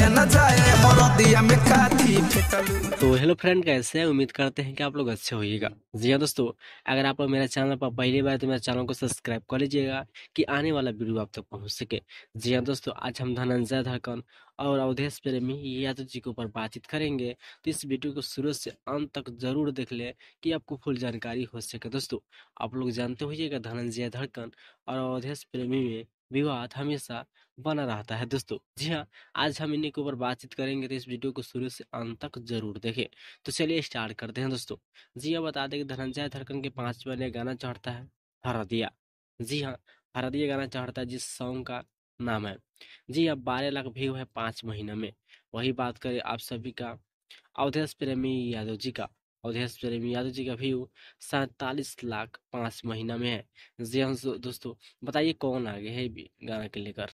दिया न जाए हरदिया में काथी फेंकलू। तो हेलो फ्रेंड, कैसे हैं? उम्मीद करते हैं कि आप लोग अच्छे होइएगा। जी हाँ दोस्तों, अगर आप लोग मेरे चैनल पर पहली बार तो मेरे चैनल को सब्सक्राइब कर लीजिएगा कि आने वाला वीडियो आप तक पहुंच सके। जी हाँ दोस्तों, आज हम धनंजय धड़कन और अवधेश प्रेमी यादव जी के ऊपर बातचीत करेंगे। तो इस वीडियो को शुरू से अंत तक जरूर देख लें कि आपको फुल जानकारी हो सके। दोस्तों, आप लोग जानते होइएगा धनंजय धड़कन और अवधेश प्रेमी में विवाद हमेशा बना रहता है। दोस्तों जी हाँ, आज हम इन्हीं के ऊपर बातचीत करेंगे, तो इस वीडियो को शुरू से अंत तक जरूर देखें। तो चलिए स्टार्ट करते हैं दोस्तों। जी हाँ, बता दें कि धनंजय धड़कन के 5 महीने गाना चढ़ता है हरदिया। जी हाँ, हरदिया गाना चढ़ता है, जिस सॉन्ग का नाम है, जी हाँ, 12 लाख व्यू है 5 महीने में। वही बात करें आप सभी का अवधेश प्रेमी यादव जी का। अवधेश प्रेमी यादव जी का व्यू 47 लाख 5 महीना में है। जी हाँ दोस्तों, बताइए कौन आगे है भी गाना के लेकर।